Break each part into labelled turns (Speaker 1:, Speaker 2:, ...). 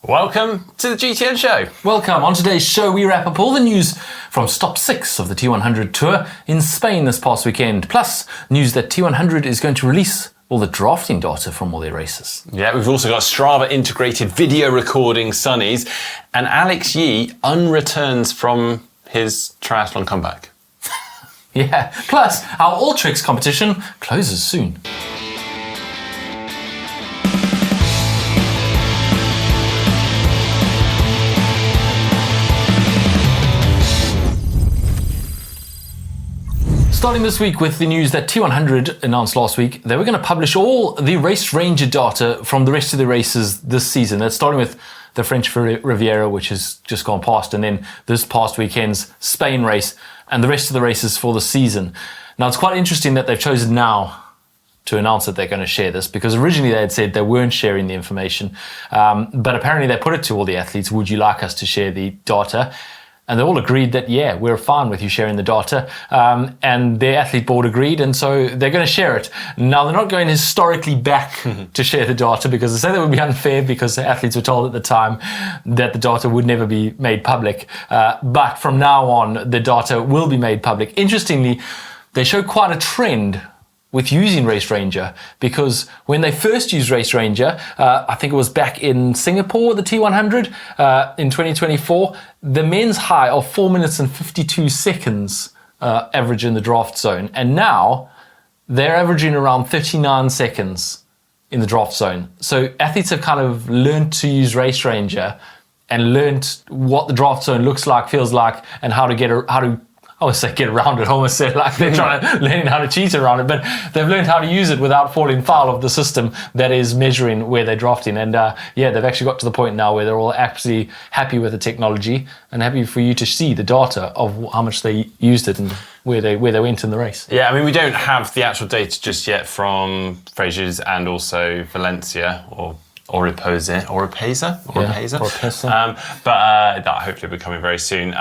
Speaker 1: Welcome to the GTN Show.
Speaker 2: Welcome. On today's show, we wrap up all the news from stop 6 of the T100 Tour in Spain this past weekend, plus news that T100 is going to release all the drafting data from all their races.
Speaker 1: Yeah, we've also got Strava integrated video recording sunnies, and Alex Yee unreturns from his triathlon comeback.
Speaker 2: Yeah, plus our All Tricks competition closes soon. Starting this week with the news that T100 announced last week, they were going to publish all the Race Ranger data from the rest of the races this season. That's starting with the French Riviera, which has just gone past, and then this past weekend's Spain race, and the rest of the races for the season. Now, it's quite interesting that they've chosen now to announce that they're going to share this, because originally they had said they weren't sharing the information, but apparently they put it to all the athletes, would you like us to share the data? And they all agreed that, yeah, we're fine with you sharing the data. And their athlete board agreed, and so they're going to share it. Now, they're not going historically back to share the data, because they say that would be unfair, because the athletes were told at the time that the data would never be made public. But from now on, the data will be made public. Interestingly, they show quite a trend with using Race Ranger, because when they first used Race Ranger, I think it was back in Singapore, the T100, in 2024, the men's high of 4 minutes and 52 seconds average in the draft zone. And now they're averaging around 39 seconds in the draft zone. So athletes have kind of learned to use Race Ranger and learned what the draft zone looks like, feels like, and how to get around it. I almost said like they're learning how to cheat around it, but they've learned how to use it without falling foul of the system that is measuring where they're drafting. And they've actually got to the point now where they're all absolutely happy with the technology and happy for you to see the data of how much they used it and where they went in the race.
Speaker 1: Yeah, I mean, we don't have the actual data just yet from Fraser's and also Valencia or Oropesa. But that hopefully will be coming very soon.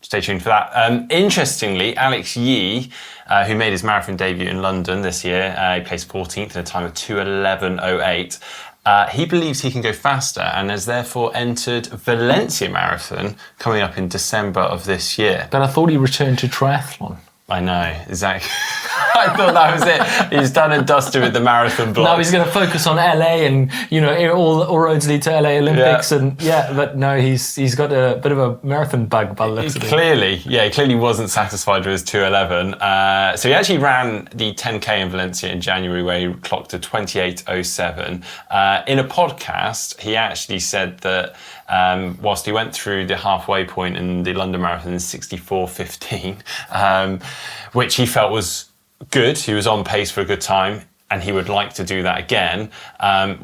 Speaker 1: Stay tuned for that. Interestingly, Alex Yee, who made his marathon debut in London this year, he placed 14th in a time of 2:11.08. He believes he can go faster and has therefore entered Valencia Marathon coming up in December of this year.
Speaker 2: But I thought he returned to triathlon.
Speaker 1: I know, exactly. I thought that was it. He's done and dusted with the marathon blog.
Speaker 2: Now he's going to focus on LA, and all roads lead to LA Olympics, but no, he's got a bit of a marathon bug by the looks of it.
Speaker 1: He clearly wasn't satisfied with his 2:11. So he actually ran the 10K in Valencia in January, where he clocked a 28:07. In a podcast, he actually said that whilst he went through the halfway point in the London Marathon in 64:15, which he felt was good, he was on pace for a good time, and he would like to do that again.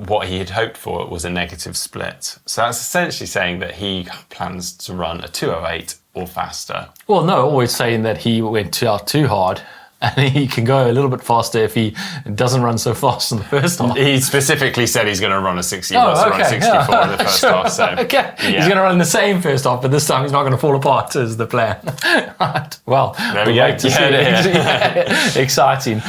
Speaker 1: What he had hoped for was a negative split. So that's essentially saying that he plans to run a 2:08 or faster.
Speaker 2: Well, no, always saying that he went out too hard, and he can go a little bit faster if he doesn't run so fast in the first half.
Speaker 1: He specifically said he's going to run a 60. He wants to run 64 in the first half. So,
Speaker 2: He's going to run the same first half, but this time he's not going to fall apart, is the plan. Right. Well,
Speaker 1: there we go.
Speaker 2: Exciting.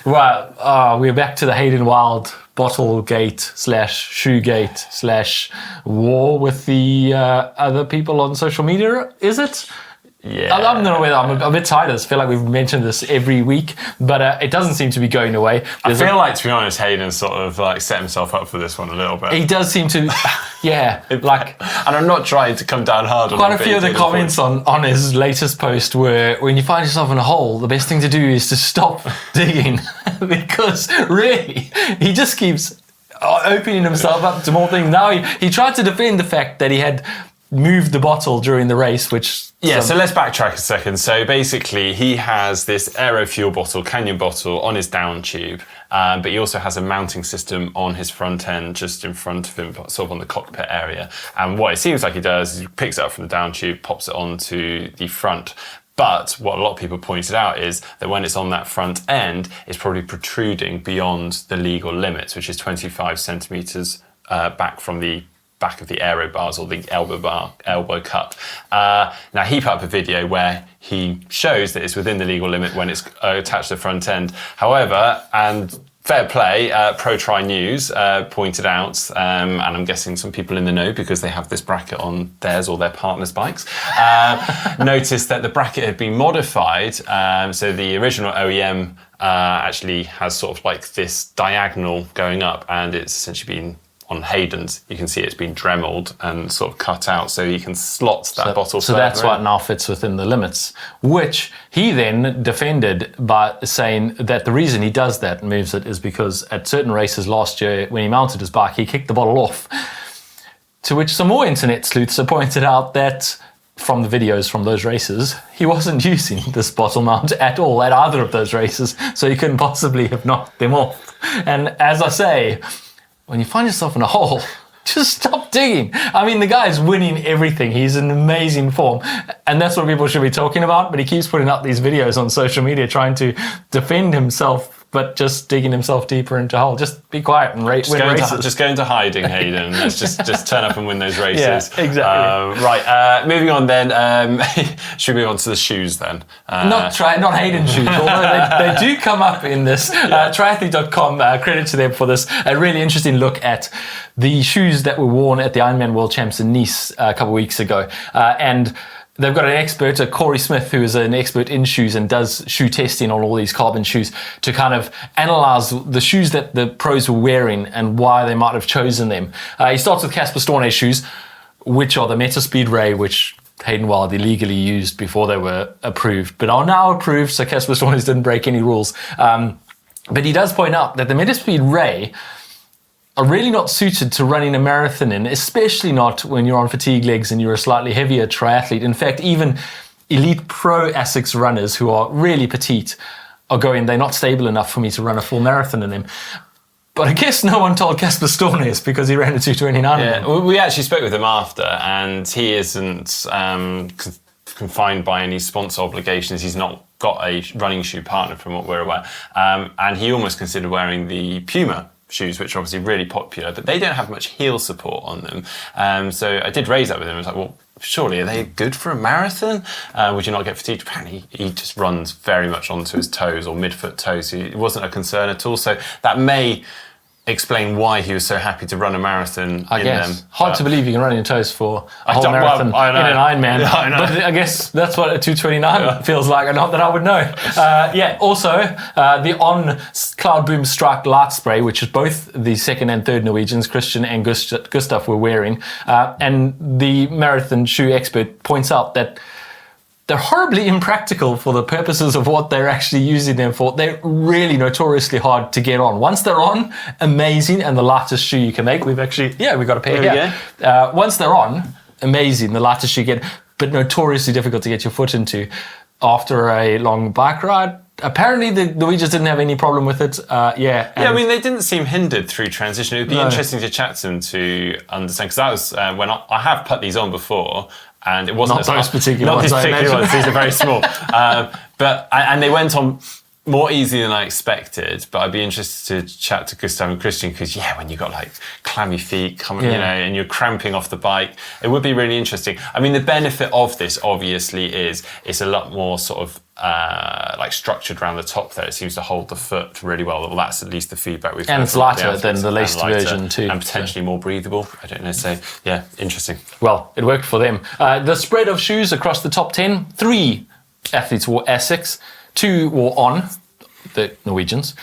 Speaker 2: We're back to the Hayden Wilde bottle gate / shoe gate / war with the other people on social media, is it?
Speaker 1: Yeah.
Speaker 2: I don't know whether I'm a bit tired. I feel like we've mentioned this every week, but it doesn't seem to be going away.
Speaker 1: I feel like, to be honest, Hayden sort of like set himself up for this one a little bit.
Speaker 2: He does seem to, and
Speaker 1: I'm not trying to come down hard on him.
Speaker 2: Quite a few of the comments on his latest post were, when you find yourself in a hole, the best thing to do is to stop digging, because really, he just keeps opening himself up to more things. Now he tried to defend the fact that he had moved the bottle during the race, which...
Speaker 1: Yeah, so let's backtrack a second. So basically, he has this Aero fuel bottle, Canyon bottle, on his down tube, but he also has a mounting system on his front end, just in front of him, sort of on the cockpit area. And what it seems like he does is he picks it up from the down tube, pops it onto the front. But what a lot of people pointed out is that when it's on that front end, it's probably protruding beyond the legal limits, which is 25 centimetres back from the back of the Aero bars, or the elbow cup. Now, he put up a video where he shows that it's within the legal limit when it's attached to the front end. However, and fair play, Pro-Tri News pointed out, and I'm guessing some people in the know because they have this bracket on theirs or their partner's bikes, noticed that the bracket had been modified. So the original OEM actually has sort of like this diagonal going up, and it's essentially been on Hayden's, you can see it's been dremeled and sort of cut out so you can slot that bottle.
Speaker 2: So that's why it now fits within the limits, which he then defended by saying that the reason he does that and moves it is because at certain races last year, when he mounted his bike, he kicked the bottle off. To which some more internet sleuths have pointed out that from the videos from those races, he wasn't using this bottle mount at all at either of those races, so he couldn't possibly have knocked them off. And as I say, when you find yourself in a hole, just stop digging. I mean, the guy's winning everything. He's in amazing form. And that's what people should be talking about. But he keeps putting up these videos on social media trying to defend himself, but just digging himself deeper into a hole. Just be quiet and win races.
Speaker 1: Just go into hiding, Hayden. Let's just turn up and win those races.
Speaker 2: Yeah, exactly.
Speaker 1: Right, moving on then. Should we move on to the shoes then?
Speaker 2: Not Hayden's shoes, although they do come up in this. Triathlete.com, credit to them for this. A really interesting look at the shoes that were worn at the Ironman World Champs in Nice a couple of weeks ago. And they've got an expert, Corey Smith, who is an expert in shoes and does shoe testing on all these carbon shoes to kind of analyze the shoes that the pros were wearing and why they might have chosen them. He starts with Casper Stornay's shoes, which are the Metaspeed Ray, which Hayden Wilde illegally used before they were approved, but are now approved, so Casper Stornay's didn't break any rules. But he does point out that the Metaspeed Ray are really not suited to running a marathon in, especially not when you're on fatigue legs and you're a slightly heavier triathlete. In fact, even elite pro ASICS runners who are really petite are going, they're not stable enough for me to run a full marathon in them. But I guess no one told Casper Stornay because he ran a 2:29.
Speaker 1: Yeah, we actually spoke with him after, and he isn't confined by any sponsor obligations. He's not got a running shoe partner from what we're aware. And he almost considered wearing the Puma shoes, which are obviously really popular, but they don't have much heel support on them. So I did raise that with him. I was like, well, surely are they good for a marathon? Would you not get fatigued? Apparently he just runs very much onto his toes or midfoot toes. So it wasn't a concern at all. So that may explain why he was so happy to run a marathon in them.
Speaker 2: Hard to believe you can run on your toes for a whole marathon in an Ironman. Yeah, I know. But I guess that's what a 2:29 feels like, not that I would know. Also, the On Cloud Boom Strike Light Spray, which is both the second and third Norwegians, Christian and Gustav, were wearing. And the marathon shoe expert points out that they're horribly impractical for the purposes of what they're actually using them for. They're really notoriously hard to get on. Once they're on, amazing, and the lightest shoe you can make. We've got a pair here. Once they're on, amazing, the lightest shoe you get, but notoriously difficult to get your foot into after a long bike ride. Apparently the Norwegians didn't have any problem with it. I
Speaker 1: mean, they didn't seem hindered through transition. It would be interesting to chat to them to understand, because that was when I have put these on before, and it wasn't
Speaker 2: not those particular ones.
Speaker 1: These are very small. And they went on more easy than I expected. But I'd be interested to chat to Gustav and Christian, because when you've got like clammy feet, and you're cramping off the bike, it would be really interesting. I mean, the benefit of this obviously is it's a lot more sort of like structured around the top there. It seems to hold the foot really well. Well, that's at least the feedback we've had.
Speaker 2: And it's lighter than the laced version too.
Speaker 1: And potentially more breathable. I don't know. So yeah, interesting.
Speaker 2: Well, it worked for them. The spread of shoes across the top 10, 3 athletes wore ASICS, 2 wore On, the Norwegians,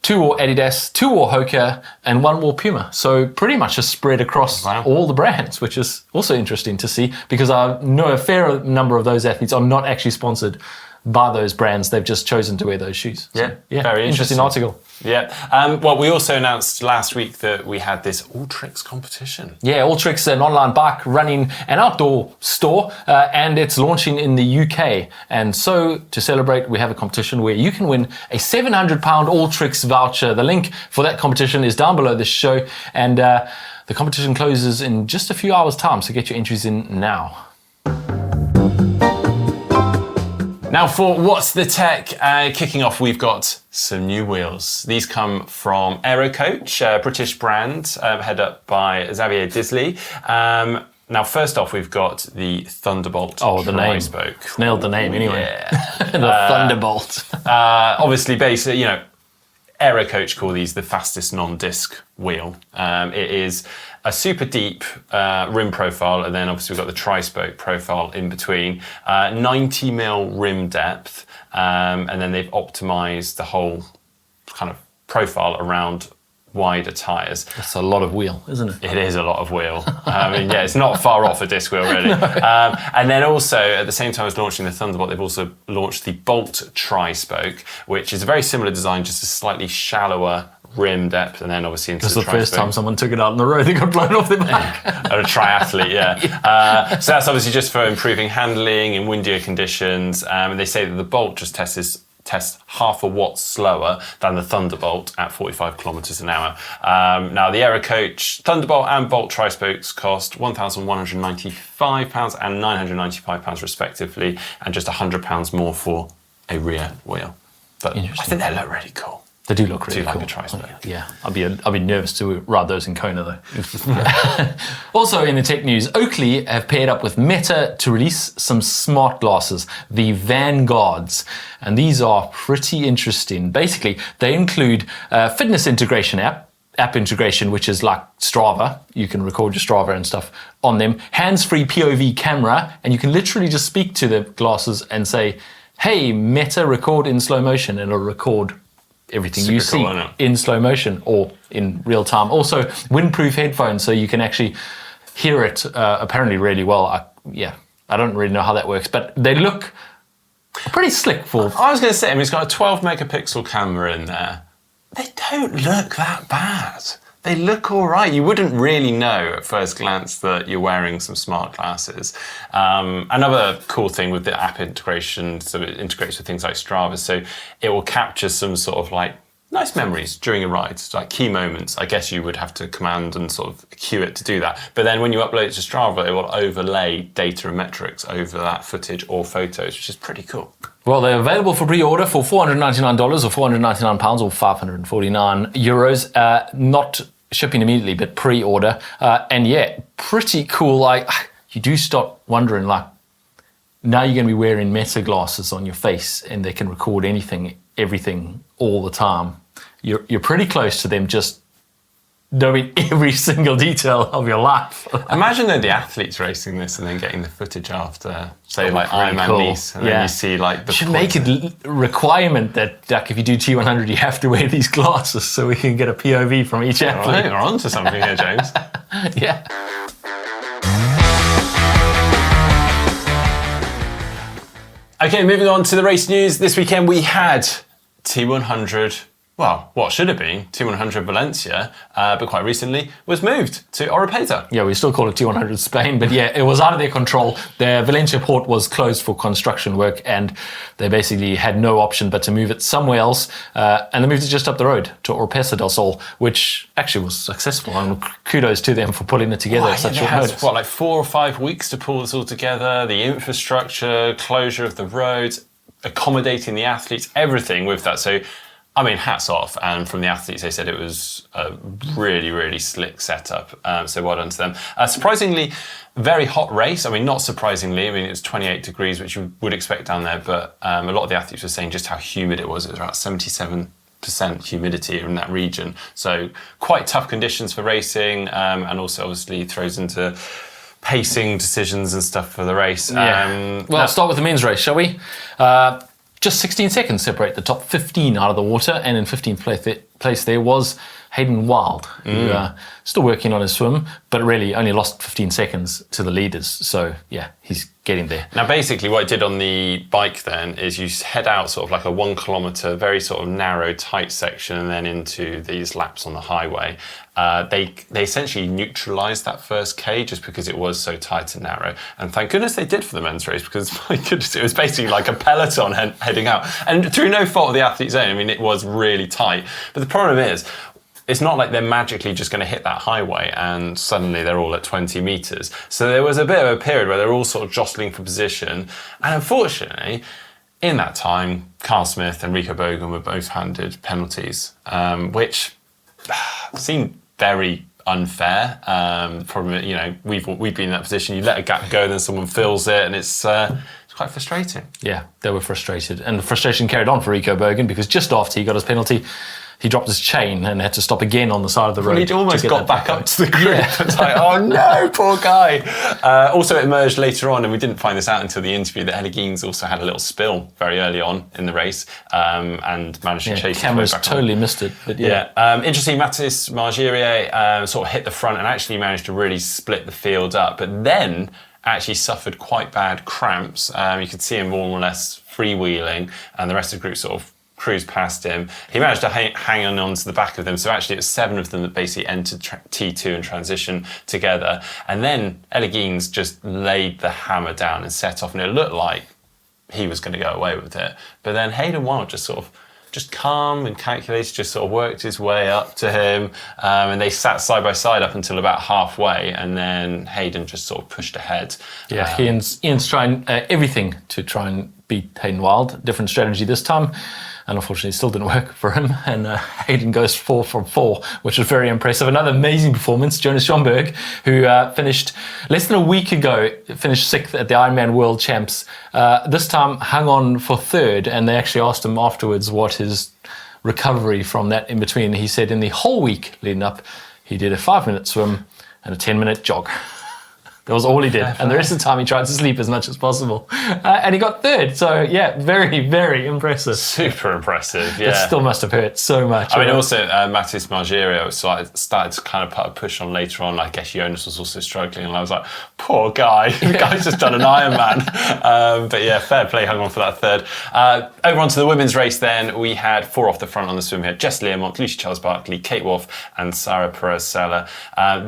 Speaker 2: 2 wore Adidas, 2 wore Hoka, and 1 wore Puma. So pretty much a spread across all the brands, which is also interesting to see, because I know a fair number of those athletes are not actually sponsored by those brands. They've just chosen to wear those shoes. So,
Speaker 1: very
Speaker 2: interesting article.
Speaker 1: Yeah. Well, we also announced last week that we had this All Tricks competition.
Speaker 2: Yeah, All Tricks, an online bike running and outdoor store, and it's launching in the UK. And so to celebrate, we have a competition where you can win a £700 All Tricks voucher. The link for that competition is down below this show, and the competition closes in just a few hours' time, so get your entries in now.
Speaker 1: Now for What's the Tech, kicking off, we've got some new wheels. These come from AeroCoach, a British brand, head up by Xavier Disley. Now, first off, we've got the Thunderbolt.
Speaker 2: Oh, the name.
Speaker 1: Spoke.
Speaker 2: Nailed the name anyway.
Speaker 1: Yeah.
Speaker 2: The Thunderbolt.
Speaker 1: Obviously, basically, AeroCoach call these the fastest non-disc wheel. It is a super deep rim profile, and then obviously we've got the tri-spoke profile in between. 90 mil rim depth, and then they've optimized the whole kind of profile around wider tyres.
Speaker 2: That's a lot of wheel, isn't it?
Speaker 1: It is a lot of wheel. I mean, yeah, it's not far off a disc wheel, really. No. And then also, at the same time as launching the Thunderbolt, they've also launched the Bolt Tri-Spoke, which is a very similar design, just a slightly shallower rim depth, and then obviously into the
Speaker 2: Tri-Spoke. This is the first time someone took it out on the road, they got blown off their back.
Speaker 1: Or a triathlete, yeah. So that's obviously just for improving handling in windier conditions. And they say that the Bolt just tests half a watt slower than the Thunderbolt at 45 kilometers an hour. Now, the AeroCoach Thunderbolt and Bolt Tri-Spokes cost £1,195 and £995 respectively, and just £100 more for a rear wheel. But I think they look really cool.
Speaker 2: They do look really cool.
Speaker 1: Like a Tri-Spoke.
Speaker 2: Yeah, I'd be nervous to ride those in Kona though. Also in the tech news, Oakley have paired up with Meta to release some smart glasses, the Vanguards, and these are pretty interesting. Basically, they include fitness integration app integration, which is like Strava. You can record your Strava and stuff on them. Hands-free POV camera, and you can literally just speak to the glasses and say, "Hey, Meta, record in slow motion," and it'll record everything you see in slow motion or in real time. Also, windproof headphones, so you can actually hear it apparently really well. I don't really know how that works, but they look pretty slick for...
Speaker 1: I was going to say, I mean, it's got a 12 megapixel camera in there. They don't look that bad. They look all right. You wouldn't really know at first glance that you're wearing some smart glasses. Another cool thing with the app integration, so it integrates with things like Strava, so it will capture some sort of like nice memories during a ride, like key moments. I guess you would have to command and sort of cue it to do that. But then when you upload it to Strava, it will overlay data and metrics over that footage or photos, which is pretty cool.
Speaker 2: Well, they're available for pre-order for $499 or £499 or €549. Not shipping immediately, but pre-order. And yeah, pretty cool. Like, you do start wondering, like, now you're going to be wearing Meta glasses on your face and they can record anything, everything, all the time. You're pretty close to them just knowing every single detail of your life.
Speaker 1: Imagine though the athletes racing this and then getting the footage after, say, like Ironman
Speaker 2: cool.
Speaker 1: Nice, and then you see like the...
Speaker 2: Should make it a requirement that, like, if you do T100, you have to wear these glasses so we can get a POV from each athlete.
Speaker 1: I think we're on to something here, James.
Speaker 2: Yeah.
Speaker 1: Okay, moving on to the race news. This weekend we had T100, well, what should have been T100 Valencia, but quite recently was moved to Oropesa.
Speaker 2: Yeah, we still call it T100 Spain, but yeah, it was out of their control. Their Valencia port was closed for construction work, and they basically had no option but to move it somewhere else, and they moved it just up the road to Oropesa del Sol, which actually was successful, and kudos to them for pulling it together at such short notice.
Speaker 1: What, like 4 or 5 weeks to pull this all together, the infrastructure, closure of the roads, accommodating the athletes, everything with that. So, I mean, hats off. And from the athletes, they said it was a really, really slick setup. So well done to them. Surprisingly, very hot race. I mean, not surprisingly. I mean, it was 28 degrees, which you would expect down there. But a lot of the athletes were saying just how humid it was. It was about 77% humidity in that region. So quite tough conditions for racing. And also, obviously, throws into pacing decisions and stuff for the race.
Speaker 2: Well, let's start with the men's race, shall we? Just 16 seconds separate the top 15 out of the water, and in 15th place there was Hayden Wilde, who still working on his swim, but really only lost 15 seconds to the leaders. So yeah, he's getting there. Now
Speaker 1: basically what I did on the bike then is you head out sort of like a 1 kilometre, very sort of narrow, tight section, and then into these laps on the highway. They essentially neutralised that first K just because it was so tight and narrow. And thank goodness they did for the men's race, because my goodness, it was basically like a peloton heading out. And through no fault of the athlete's own, I mean, it was really tight. But the problem is, it's not like they're magically just going to hit that highway and suddenly they're all at 20 metres. So there was a bit of a period where they're all sort of jostling for position. And unfortunately, in that time, Carl Smith and Rico Bogan were both handed penalties, which seemed very unfair. Probably, you know, we've been in that position. You let a gap go, then someone fills it, and it's quite frustrating.
Speaker 2: Yeah, they were frustrated, and the frustration carried on for Rico Bogan, because just after he got his penalty, he dropped his chain and had to stop again on the side of the road.
Speaker 1: He'd almost got back up to the group.
Speaker 2: Yeah.
Speaker 1: It's like, oh no, poor guy. Also, it emerged later on, and we didn't find this out until the interview, that Alex also had a little spill very early on in the race and managed to chase
Speaker 2: cameras
Speaker 1: back
Speaker 2: totally missed it. But yeah.
Speaker 1: Interesting, Mathis Margirier sort of hit the front and actually managed to really split the field up, but then actually suffered quite bad cramps. You could see him more or less freewheeling, and the rest of the group sort of cruised past him. He managed to hang on to the back of them, so actually it was 7 of them that basically entered T2 and transition together. And then Alex just laid the hammer down and set off, and it looked like he was going to go away with it. But then Hayden Wilde just calm and calculated, just sort of worked his way up to him, and they sat side by side up until about halfway, and then Hayden just sort of pushed ahead.
Speaker 2: Yeah, Ian's trying everything to try and beat Hayden Wilde. Different strategy this time, and unfortunately it still didn't work for him, and Hayden goes 4 from 4, which was very impressive. Another amazing performance, Jonas Schomburg, who finished less than a week ago, finished 6th at the Ironman World Champs. This time hung on for 3rd, and they actually asked him afterwards what his recovery from that in between. He said in the whole week leading up, he did a 5-minute swim and a 10-minute jog. That was all he did. And the rest of the time he tried to sleep as much as possible. And he got 3rd. So, yeah, very, very impressive.
Speaker 1: Super impressive, yeah.
Speaker 2: It still must have hurt so much.
Speaker 1: I mean, also, Mathis Margirier started to kind of put a push on later on. I guess Jonas was also struggling. And I was like, poor guy. The guy's just done an Ironman. But, yeah, fair play, hung on for that 3rd. Over onto the women's race then. We had 4 off the front on the swim. We had Jess Learmont, Lucy Charles-Barclay, Kate Woff and Sarah Perez-Sella.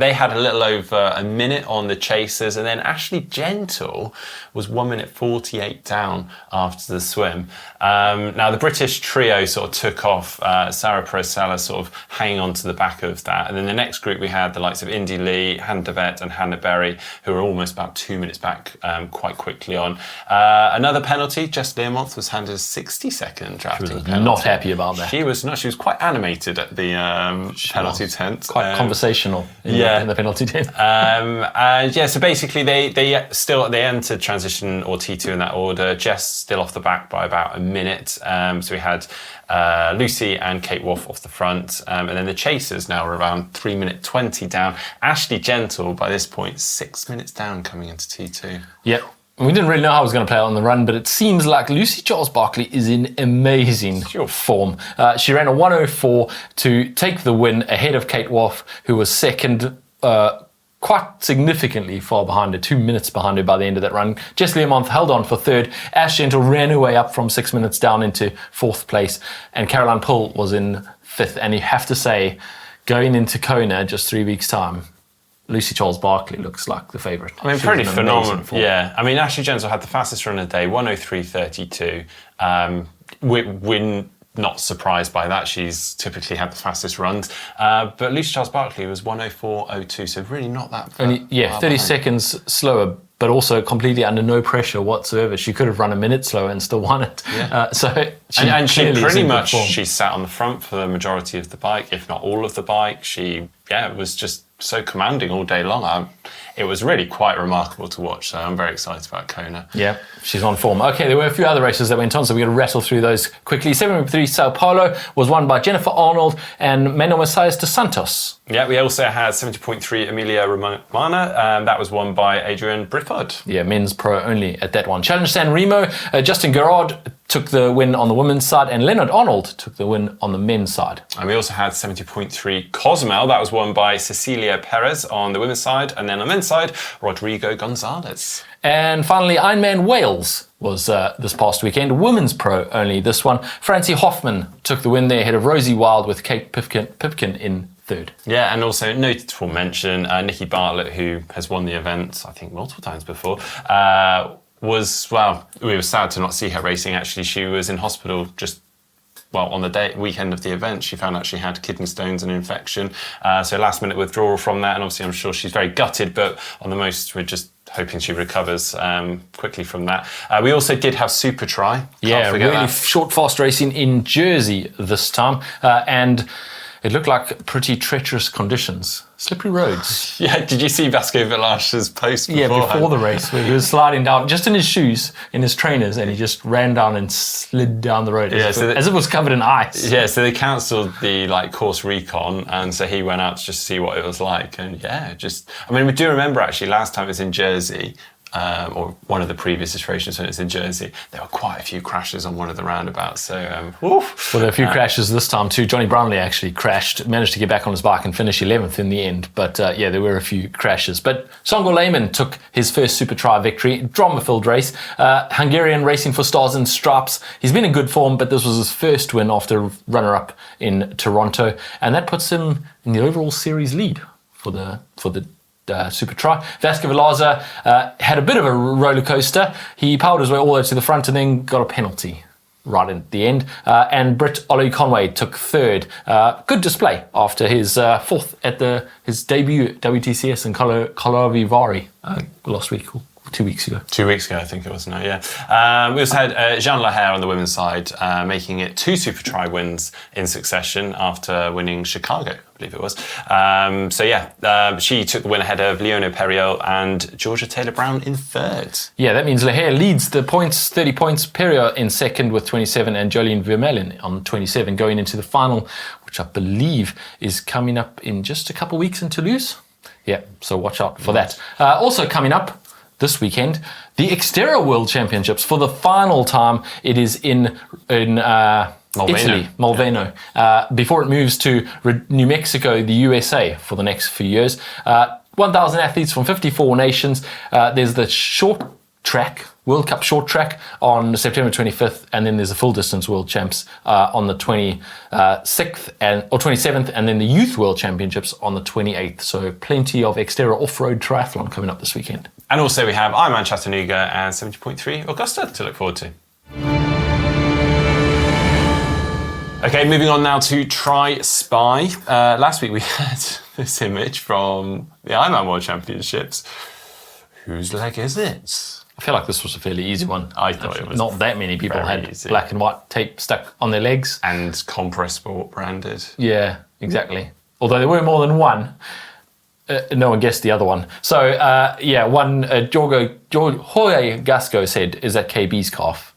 Speaker 1: They had a little over a minute on the chase. And then Ashley Gentle was 1 minute 48 down after the swim. Now the British trio sort of took off, Sarah Perez-Sella sort of hanging on to the back of that. And then the next group we had the likes of Indy Lee, Hannah Devet and Hannah Berry, who were almost about 2 minutes back quite quickly on. Another penalty, Jess Learmonth was handed a 60-second drafting penalty.
Speaker 2: Not happy about that.
Speaker 1: She was not. She was quite animated at the penalty tent.
Speaker 2: Quite conversational in the penalty tent.
Speaker 1: And yeah, so basically they entered transition or T2 in that order. Jess still off the back by about a minute. So we had Lucy and Kate Woff off the front. And then the chasers now are around 3 minute 20 down. Ashley Gentle by this point 6 minutes down coming into T2.
Speaker 2: Yep. We didn't really know how it was going to play out on the run, but it seems like Lucy Charles-Barclay is in amazing form. She ran a 1:04 to take the win ahead of Kate Woff, who was second, quite significantly far behind her, 2 minutes behind her by the end of that run. Jess Learmonth held on for 3rd. Ash Gentle ran her way up from 6 minutes down into 4th place, and Caroline Pull was in 5th. And you have to say, going into Kona just 3 weeks' time, Lucy Charles-Barclay looks like the favourite.
Speaker 1: I mean, pretty phenomenal. Yeah, I mean, Ashley Gentle had the fastest run of the day, 1:03.32. We're not surprised by that. She's typically had the fastest runs. But Lucy Charles-Barclay was 1:04.02, so really not that far.
Speaker 2: Only, 30 seconds slower, but also completely under no pressure whatsoever. She could have run a minute slower and still won it. Yeah.
Speaker 1: And she pretty much, she sat on the front for the majority of the bike, if not all of the bike. She, was just so commanding all day long. It was really quite remarkable to watch, so I'm very excited about Kona.
Speaker 2: Yeah, she's on form. Okay, there were a few other races that went on, so we're going to rattle through those quickly. 7.3 Sao Paulo was won by Jennifer Arnold and Menor Messias dos Santos.
Speaker 1: Yeah, we also had 70.3 Emilia Romana. That was won by Adrian Briffard.
Speaker 2: Yeah, men's pro only at that one. Challenge San Remo, Justin Gerard took the win on the women's side, and Leonard Arnold took the win on the men's side.
Speaker 1: And we also had 70.3 Cozumel. That was won by Cecilia Perez on the women's side, and then on the men's side, Rodrigo Gonzalez.
Speaker 2: And finally, Ironman Wales was this past weekend. Women's pro only, this one. Francie Hoffman took the win there ahead of Rosie Wild with Kate Pipkin in 3rd.
Speaker 1: Yeah, and also notable mention, Nikki Bartlett, who has won the event, I think, multiple times before, we were sad to not see her racing. Actually, she was in hospital just on the weekend of the event. She found out she had kidney stones and infection. So last minute withdrawal from that. And obviously I'm sure she's very gutted, but on the most, we're just hoping she recovers quickly from that. We also did have Supertri.
Speaker 2: Really short, fast racing in Jersey this time. And it looked like pretty treacherous conditions. Slippery roads.
Speaker 1: Yeah, did you see Vasco Velash's post beforehand?
Speaker 2: Yeah, before the race, where he was sliding down just in his shoes, in his trainers, and he just ran down and slid down the road as if it was covered in ice.
Speaker 1: Yeah, so they cancelled the course recon, and so he went out to just see what it was like. And we do remember actually last time it was in Jersey. Or one of the previous iterations when it's in Jersey, there were quite a few crashes on one of the roundabouts. So,
Speaker 2: Well, there were a few crashes this time too. Johnny Brownlee actually crashed, managed to get back on his bike and finish 11th in the end. But there were a few crashes. But Songo Lehmann took his first Supertri victory, drama-filled race. Hungarian racing for stars and stripes. He's been in good form, but this was his first win after runner-up in Toronto, and that puts him in the overall series lead for the Supertri. Vasco Velash's had a bit of a roller coaster. He powered his way all the way to the front and then got a penalty right at the end. And Britt Olu Conway took third. Good display after his fourth at his debut WTCS in Karlovy Vary last week. 2 weeks ago.
Speaker 1: 2 weeks ago, I think it was now, yeah. We also had Jeanne Lahair on the women's side, making it 2 Supertri wins in succession after winning Chicago, I believe it was. She took the win ahead of Leona Perriot and Georgia Taylor-Brown in third.
Speaker 2: Yeah, that means Lahair leads the points, 30 points. Perriot in second with 27 and Jolene Vermeulen on 27 going into the final, which I believe is coming up in just a couple of weeks in Toulouse. Yeah, so watch out for that. Also coming up this weekend, the Xterra World Championships for the final time. It is in Italy, Malveno, before it moves to New Mexico, the USA, for the next few years. 1,000 athletes from 54 nations. There's the short track, World Cup short track on September 25th, and then there's a full distance World Champs on the 26th or 27th, and then the Youth World Championships on the 28th. So plenty of Xterra off-road triathlon coming up this weekend.
Speaker 1: And also we have Ironman Chattanooga and 70.3 Augusta to look forward to. Okay, moving on now to Tri Spy. Last week we had this image from the Ironman World Championships. Whose leg is it?
Speaker 2: I feel like this was a fairly easy one.
Speaker 1: I thought it was.
Speaker 2: Not that many people had
Speaker 1: easy.
Speaker 2: Black and white tape stuck on their legs.
Speaker 1: And Compress Sport branded.
Speaker 2: Yeah, exactly. Although there were more than one. No one guessed the other one. So, one, Jorge Gasco said, is that KB's calf?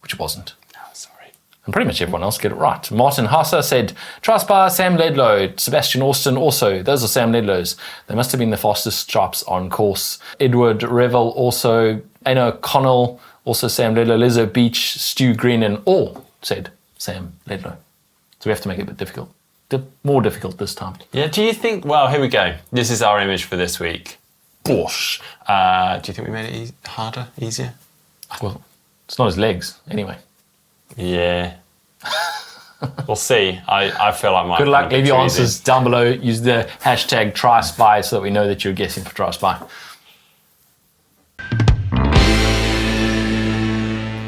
Speaker 2: Which it wasn't.
Speaker 1: Oh, sorry.
Speaker 2: And pretty much everyone else got it right. Martin Hassa said, Tri-Spy, Sam Ledlow, Sebastian Austin also. Those are Sam Ledlow's. They must have been the fastest stripes on course. Edward Revel also. Anna Connell, also Sam Ledlow. Lizzo Beach, Stu Green, and all said Sam Ledlow. So we have to make it a bit difficult. More difficult this time.
Speaker 1: Yeah, do you think, well, here we go. This is our image for this week. Bosh. Do you think we made it harder, easier?
Speaker 2: Well, it's not his legs, anyway.
Speaker 1: Yeah. We'll see. I feel like my...
Speaker 2: Good luck. Leave your answers down below. Use the hashtag TriSpy so that we know that you're guessing for TriSpy.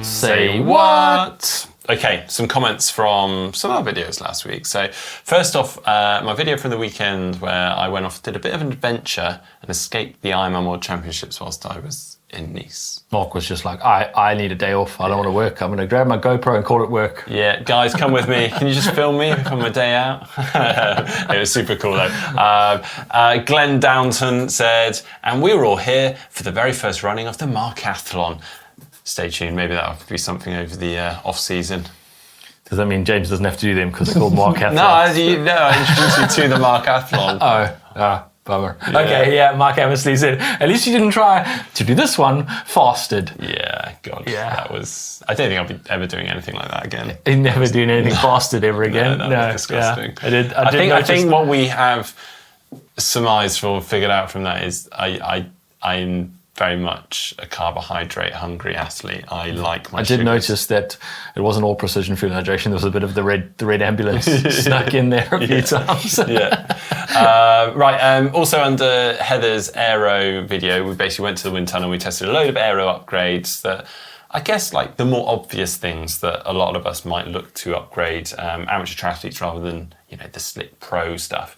Speaker 2: Say what?
Speaker 1: Okay, some comments from some of our videos last week. So first off, my video from the weekend where I went off, did a bit of an adventure and escaped the Ironman World Championships whilst I was in Nice.
Speaker 2: Mark was just like, I need a day off. I don't want to work. I'm going to grab my GoPro and call it work.
Speaker 1: Yeah, guys, come with me. Can you just film me on my day out? It was super cool though. Glenn Downton said, and we were all here for the very first running of the Marcathlon. Stay tuned, maybe that'll be something over the off-season.
Speaker 2: Does that mean James doesn't have to do them because they're called Marcathlon?
Speaker 1: I introduced you to the Marcathlon.
Speaker 2: Bummer. Yeah. Okay, yeah, Mark Eversley said, at least you didn't try to do this one fasted.
Speaker 1: Yeah, God, that was... I don't think I'll be ever doing anything like that again.
Speaker 2: Never doing anything fasted ever again.
Speaker 1: No, that was disgusting.
Speaker 2: Yeah.
Speaker 1: I think what we have surmised or figured out from that is I'm very much a carbohydrate-hungry athlete. I like my
Speaker 2: I did notice that it wasn't all precision food and hydration. There was a bit of the red ambulance snuck in there a few times.
Speaker 1: Also under Heather's Aero video, we basically went to the wind tunnel. We tested a load of Aero upgrades that I guess like the more obvious things that a lot of us might look to upgrade amateur triathletes rather than the slick pro stuff.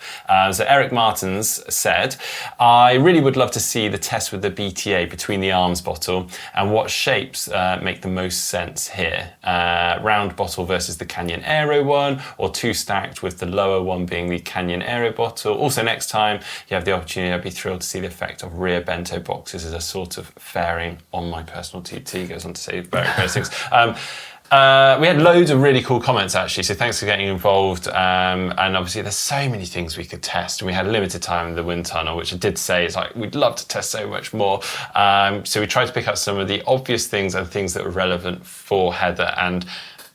Speaker 1: So Eric Martins said, I really would love to see the test with the BTA between the arms bottle and what shapes make the most sense here. Round bottle versus the Canyon Aero one, or two stacked with the lower one being the Canyon Aero bottle. Also next time you have the opportunity, I'd be thrilled to see the effect of rear bento boxes as a sort of fairing on my personal TT. Goes on to say very basics. We had loads of really cool comments actually, so thanks for getting involved. And obviously there's so many things we could test, and we had limited time in the wind tunnel, which I did say is like, we'd love to test so much more. So we tried to pick up some of the obvious things and things that were relevant for Heather, and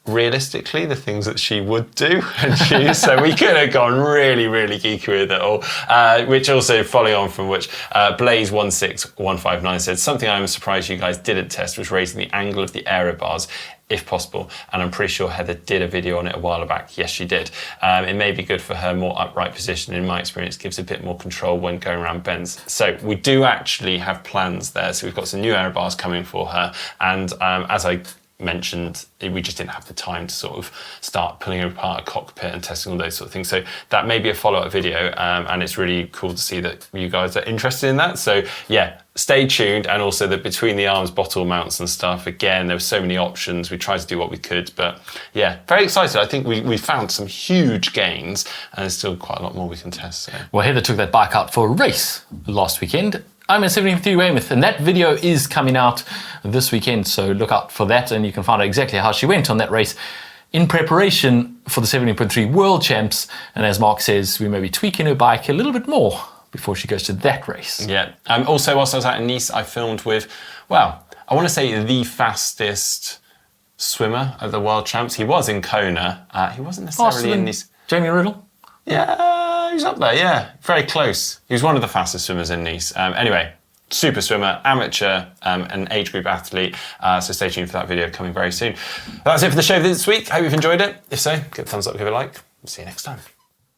Speaker 1: realistically the things that she would do and choose. So we could have gone really, really geeky with it all, which also following on from which Blaze16159 said, something I'm surprised you guys didn't test was raising the angle of the aero bars if possible, and I'm pretty sure Heather did a video on it a while back. Yes, she did. It may be good for her more upright position. In my experience, gives a bit more control when going around bends. So we do actually have plans there. So we've got some new aero bars coming for her, and as I mentioned, we just didn't have the time to sort of start pulling apart a cockpit and testing all those sort of things. So that may be a follow-up video, and it's really cool to see that you guys are interested in that. So yeah, stay tuned. And also the between the arms bottle mounts and stuff, again, there were so many options. We tried to do what we could, but yeah, very excited. I think we found some huge gains, and there's still quite a lot more we can test. So.
Speaker 2: Well, Heather took that bike out for a race last weekend. I'm at 73 Weymouth, and that video is coming out this weekend, so look out for that, and you can find out exactly how she went on that race in preparation for the 70.3 World Champs. And as Mark says, we may be tweaking her bike a little bit more before she goes to that race.
Speaker 1: Yeah. Also, whilst I was out in Nice, I filmed with, well, I want to say the fastest swimmer of the World Champs. He was in Kona. He wasn't necessarily in Nice.
Speaker 2: Jamie Riddle?
Speaker 1: Yeah, he's up there, yeah. Very close. He was one of the fastest swimmers in Nice. Anyway, super swimmer, amateur, and age group athlete. So stay tuned for that video coming very soon. That's it for the show this week. Hope you've enjoyed it. If so, give it a thumbs up, give it a like. See you next time.